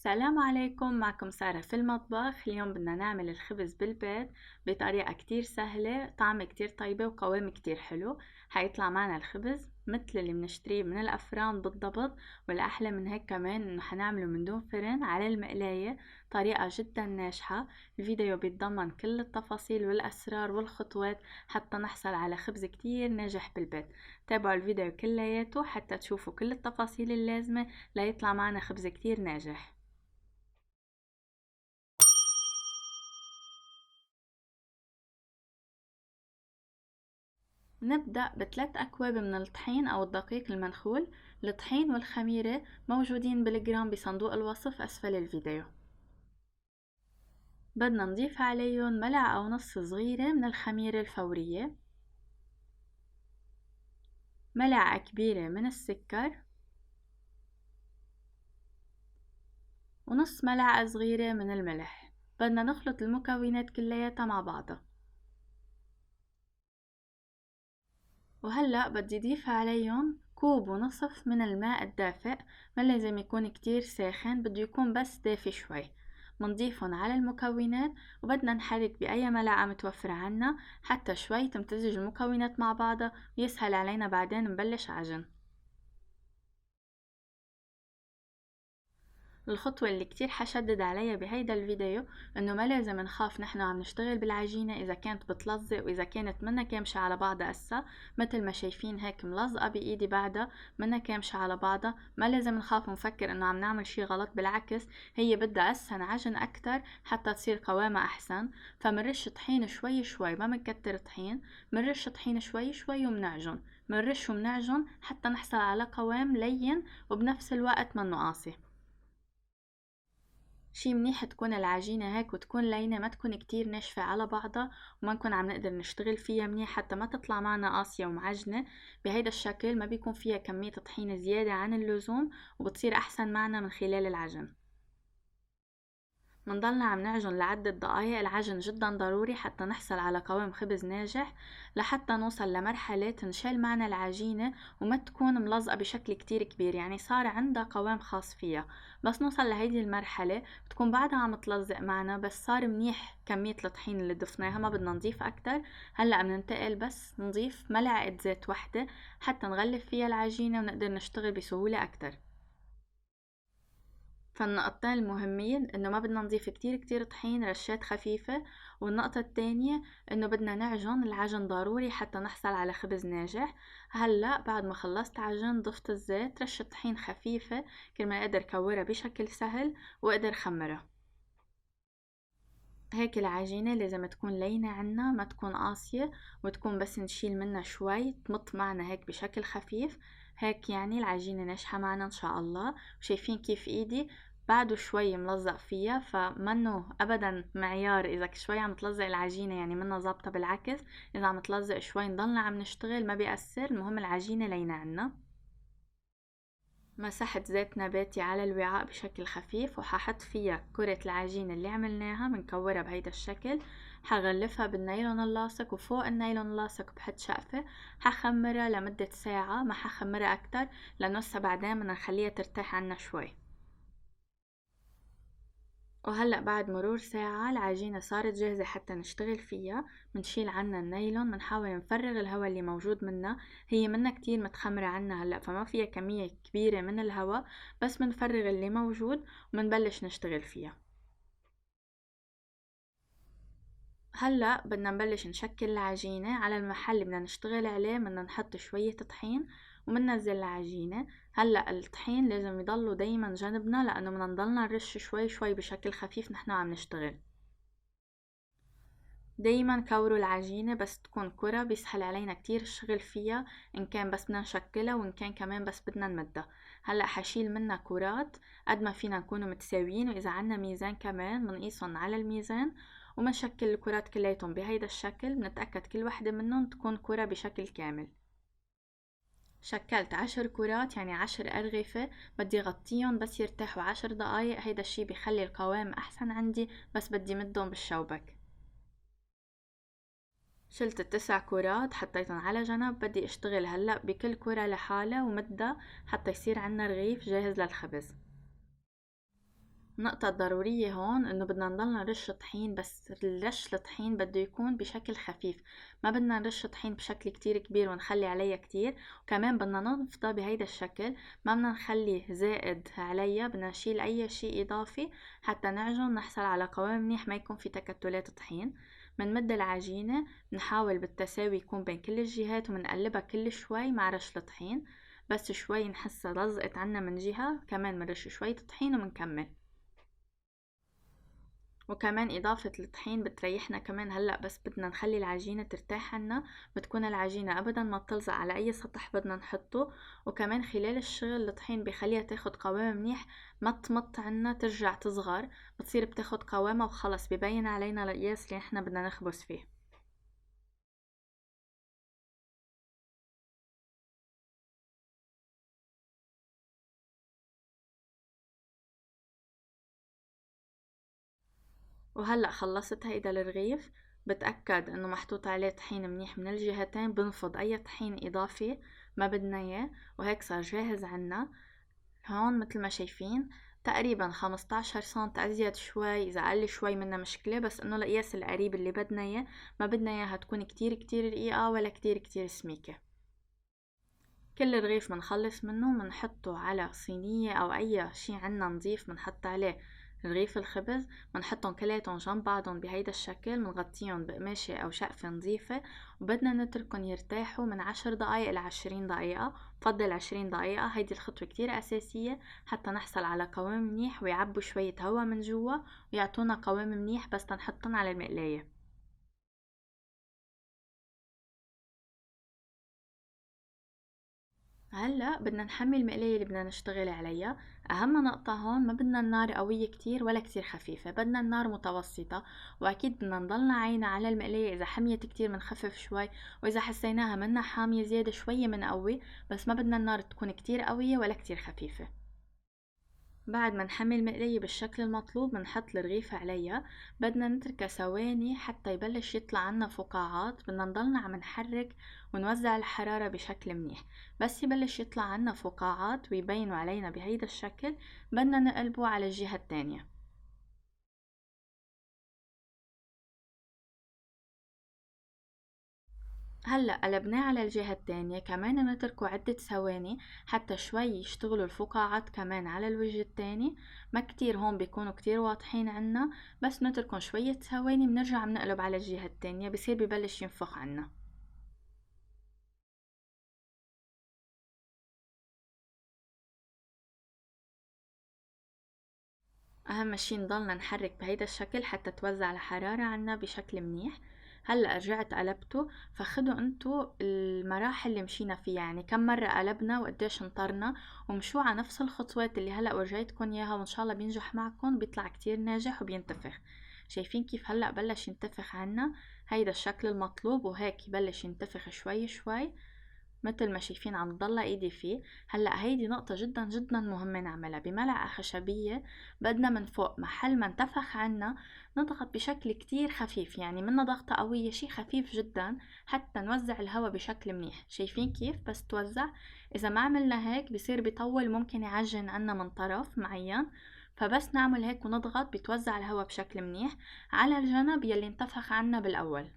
السلام عليكم، معكم سارة في المطبخ. اليوم بدنا نعمل الخبز بالبيت بطريقة كتير سهلة، طعم كتير طيبة وقوام كتير حلو. حيطلع معنا الخبز مثل اللي بنشتريه من الأفران بالضبط، والأحلى من هيك كمان إنه حنعمله من دون فرن على المقلاية، طريقة جدا ناجحة. الفيديو بيتضمن كل التفاصيل والأسرار والخطوات حتى نحصل على خبز كتير ناجح بالبيت. تابعوا الفيديو كلياته حتى تشوفوا كل التفاصيل اللازمة ليطلع معنا خبز كتير ناجح. نبدأ ب3 أكواب من الطحين أو الدقيق المنخول. الطحين والخميرة موجودين بالجرام بصندوق الوصف أسفل الفيديو. بدنا نضيف عليهم ملعقة ونص صغيرة من الخميرة الفورية، ملعقة كبيرة من السكر، ونص ملعقة صغيرة من الملح. بدنا نخلط المكونات كلياتها مع بعضها. وهلأ بدي ضيف عليهم كوب ونصف من الماء الدافئ، ما لازم يكون كتير ساخن، بده يكون بس دافي شوي. منضيفهم على المكونات وبدنا نحرك بأي ملعقة متوفرة عنا حتى شوي تمتزج المكونات مع بعضها ويسهل علينا بعدين نبلش عجن. الخطوة اللي كتير حشدد عليها بهيدا الفيديو انه ما لازم نخاف نحن عم نشتغل بالعجينة اذا كانت بتلزق واذا كانت منا كامشة على بعضها. اسا مثل ما شايفين هيك ملزقة بايدي بعدها منا كامشة على بعضها، ما لازم نخاف ونفكر انه عم نعمل شي غلط، بالعكس هي بدها اسا عجن اكتر حتى تصير قوامها احسن. فمنرش طحين شوي شوي، ما منكتر طحين، منرش طحين شوي شوي ومنعجن، منرش ومنعجن حتى نحصل على قوام لين وبنفس الوقت منه قاسي. شي منيح تكون العجينة هيك وتكون لينة، ما تكون كتير ناشفة على بعضها وما نكون عم نقدر نشتغل فيها منيح حتى ما تطلع معنا قاسية ومعجنة. بهيدا الشكل ما بيكون فيها كمية طحين زيادة عن اللزوم وبتصير أحسن معنا من خلال العجن. منضلنا عم نعجن لعدة دقايق. العجن جدا ضروري حتى نحصل على قوام خبز ناجح، لحتى نوصل لمرحلة تنشال معنا العجينة وما تكون ملزقة بشكل كتير كبير، يعني صار عندها قوام خاص فيها. بس نوصل لهيدي المرحلة بتكون بعدها عم تلزق معنا بس صار منيح كمية الطحين اللي ضفناها، ما بدنا نضيف أكتر. هلأ بننتقل بس نضيف ملعقة زيت وحدة حتى نغلف فيها العجينة ونقدر نشتغل بسهولة أكتر. فالنقطتين المهمين انه ما بدنا نضيف كتير طحين، رشات خفيفة. والنقطة التانية انه بدنا نعجن، العجن ضروري حتى نحصل على خبز ناجح. هلأ بعد ما خلصت عجن ضفت الزيت، رشة طحين خفيفة كرمال اقدر كورها بشكل سهل واقدر خمرها. هيك العجينة لازم تكون لينة عنا، ما تكون قاسية، وتكون بس نشيل منها شوي تمط معنا هيك بشكل خفيف. هيك يعني العجينة ناجحة معنا ان شاء الله. وشايفين كيف ايدي بعده شوي ملزق فيها، فمنه ابدا معيار اذا شوي عم تلزق العجينة يعني منا ظابطة، بالعكس اذا عم تلزق شوي نضلنا عم نشتغل ما بيأثر، المهم العجينة لينة عنا. مسحت زيت نباتي على الوعاء بشكل خفيف وححط فيها كرة العجينة اللي عملناها منكورة بهيدا الشكل. حغلفها بالنايلون اللاصق وفوق النايلون اللاصق بحط شقفة. حخمرها لمدة ساعة، ما حخمرها أكتر لأنه هسه بعدين بدنا نخليها ترتاح عنا شوي. وهلأ بعد مرور ساعة العجينة صارت جاهزة حتى نشتغل فيها. منشيل عنا النايلون، منحاول نفرغ الهواء اللي موجود منها. هي منا كتير متخمرة عنا هلأ فما فيها كمية كبيرة من الهواء، بس منفرغ اللي موجود ومنبلش نشتغل فيها. هلأ بدنا نبلش نشكل العجينة. على المحل اللي بدنا نشتغل عليه بدنا نحط شوية طحين ومننزل العجينة. هلأ الطحين لازم يضلوا دايما جنبنا لأنه بدنا نضلنا نرش شوي شوي بشكل خفيف نحن عم نشتغل. دايما كوروا العجينة بس تكون كرة، بيسهل علينا كتير الشغل فيها، إن كان بس بدنا نشكلها وإن كان كمان بس بدنا نمدها. هلأ حشيل منها كرات قد ما فينا نكونوا متساويين، وإذا عنا ميزان كمان منقيسن على الميزان ومنشكل الكرات كلياتهم بهيدا الشكل. بنتأكد كل وحدة منهم تكون كرة بشكل كامل. شكلت 10 كرات يعني 10 أرغفة. بدي غطيهم بس يرتاحوا 10 دقايق، هيدا الشي بيخلي القوام أحسن عندي، بس بدي مدهم بالشوبك. شلت ال9 كرات حطيتن على جنب. بدي اشتغل هلأ بكل كرة لحالها ومدها حتى يصير عنا رغيف جاهز للخبز. النقطة الضرورية هون إنه بدنا نضلنا نرش طحين، بس الرش الطحين بده يكون بشكل خفيف، ما بدنا نرش طحين بشكل كتير كبير ونخلي عليها كتير، وكمان بدنا ننفضها بهيدا الشكل، ما بدنا نخلي زائد عليها، بدنا نشيل أي شي إضافي حتى نعجن نحصل على قوام منيح ما يكون في تكتلات طحين. منمد العجينة، نحاول بالتساوي يكون بين كل الجهات ومنقلبها كل شوي مع رش الطحين، بس شوي نحسها لزقت عنا من جهة كمان منرش شوية طحين ومنكمل. وكمان إضافة الطحين بتريحنا كمان هلأ، بس بدنا نخلي العجينة ترتاح عنا، بتكون العجينة أبدا ما بتلزق على أي سطح بدنا نحطه. وكمان خلال الشغل الطحين بيخليها تاخد قوام منيح، ما تمط عنا ترجع تصغر، بتصير بتاخد قوامها وخلص ببين علينا القياس اللي احنا بدنا نخبز فيه. وهلأ خلصت هيدا الرغيف، بتأكد انه محطوط عليه طحين منيح من الجهتين، بنفض اي طحين اضافي ما بدنا اياه، وهيك صار جاهز عنا. هون متل ما شايفين تقريبا 15 سنت، ازيد شوي اذا اقل شوي منا مشكلة، بس انه القياس القريب اللي بدنا اياه، ما بدنا اياها تكون كتير كتير رقيقة ولا كتير كتير سميكة. كل رغيف منخلص منه منحطه على صينية او اي شي عنا نضيف منحط عليه رغيف الخبز، منحطهم كلياتهم جنب بعضهم بهيدا الشكل، منغطيهم بقماشة او شقفة نظيفة، وبدنا نتركهم يرتاحوا من 10 دقايق ل 20 دقيقة. بفضل 20 دقيقة، هيدي الخطوة كتير اساسية حتى نحصل على قوام منيح ويعبوا شوية هوا من جوا ويعطونا قوام منيح بس تنحطهم على المقلاية. هلا بدنا نحمي المقلاية اللي بدنا نشتغل عليها. اهم نقطة هون، ما بدنا النار قوية كتير ولا كتير خفيفة، بدنا النار متوسطة، واكيد بدنا نضلنا عينا على المقلاية، اذا حميت كتير منخفف شوي، واذا حسيناها منا حامية زيادة شوية منقوي، بس ما بدنا النار تكون كتير قوية ولا كتير خفيفة. بعد ما نحمي المقلاية بالشكل المطلوب منحط الرغيف عليها، بدنا نتركها ثواني حتى يبلش يطلع عنا فقاعات، بدنا نضلنا عم نحرك ونوزع الحرارة بشكل منيح. بس يبلش يطلع عنا فقاعات ويبينوا علينا بهيدا الشكل، بدنا نقلبه على الجهة التانية. هلأ قلبناه على الجهة التانية، كمان نتركه عدة ثواني حتى شوي يشتغلوا الفقاعات كمان على الوجه التاني. ما كتير هون بيكونوا كتير واضحين عنا، بس نتركهم شوية ثواني بنرجع بنقلب على الجهة التانية، بصير ببلش ينفخ عنا. اهم شي نضلنا نحرك بهيدا الشكل حتى توزع الحرارة عنا بشكل منيح. هلأ رجعت قلبته، فخدوا انتو المراحل اللي مشينا فيها، يعني كم مرة قلبنا وقديش انطرنا، ومشوا على نفس الخطوات اللي هلأ ورجيتكن اياها، وان شاء الله بينجح معكم، بيطلع كتير ناجح وبينتفخ. شايفين كيف هلأ بلش ينتفخ عنا؟ هيدا الشكل المطلوب، وهيك يبلش ينتفخ شوي شوي متل ما شايفين عم تضل ايدي فيه. هلا هيدي نقطة جدا جدا مهمة نعملها بملعقة خشبية. بدنا من فوق محل ما انتفخ عنا نضغط بشكل كتير خفيف، يعني منا ضغطة قوية، شي خفيف جدا حتى نوزع الهواء بشكل منيح. شايفين كيف بس توزع؟ اذا ما عملنا هيك بصير بيطول، ممكن يعجن عنا من طرف معين، فبس نعمل هيك ونضغط بتوزع الهواء بشكل منيح على الجنب يلي انتفخ عنا بالاول.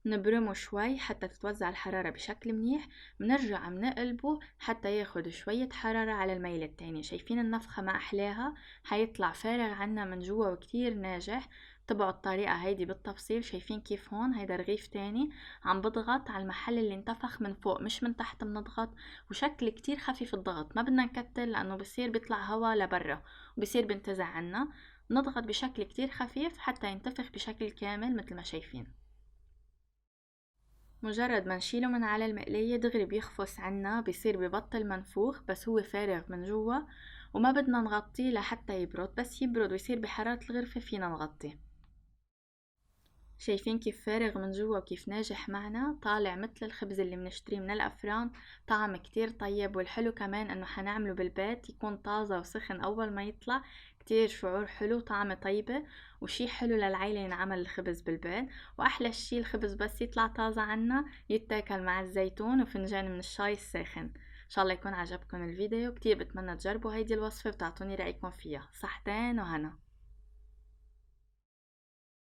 نبرمه شوي حتى تتوزع الحرارة بشكل منيح، بنرجع بنقلبه حتى ياخد شوية حرارة على الميلة التانية. شايفين النفخة ما أحلاها؟ حيطلع فارغ عنا من جوا وكتير ناجح. تبعوا الطريقة هيدي بالتفصيل. شايفين كيف هون هيدا رغيف تاني عم بضغط على المحل اللي انتفخ من فوق مش من تحت بنضغط، وشكل كتير خفيف الضغط، ما بدنا نكتل لأنه بصير بيطلع هوا لبرا وبصير بينتزع عنا. نضغط بشكل كتير خفيف حتى ينتفخ بشكل كامل مثل ما شايفين. مجرد ما نشيله من على المقلاية دغري بيخفص عنا، بيصير ببطل منفوخ بس هو فارغ من جوا، وما بدنا نغطيه لحتى يبرد، بس يبرد ويصير بحرارة الغرفة فينا نغطيه. شايفين كيف فارغ من جوا وكيف ناجح معنا، طالع مثل الخبز اللي بنشتريه من الأفران، طعم كتير طيب. والحلو كمان انه حنعمله بالبيت، يكون طازة وسخن اول ما يطلع، كتير شعور حلو، طعم طيبة، وشي حلو للعيلة ينعمل الخبز بالبيت. واحلى شي الخبز بس يطلع طازة عنا يتاكل مع الزيتون وفنجان من الشاي الساخن. شاء الله يكون عجبكم الفيديو، كتير بتمنى تجربوا هيدي الوصفة وتعطوني رأيكم فيها. صحتين وهنا.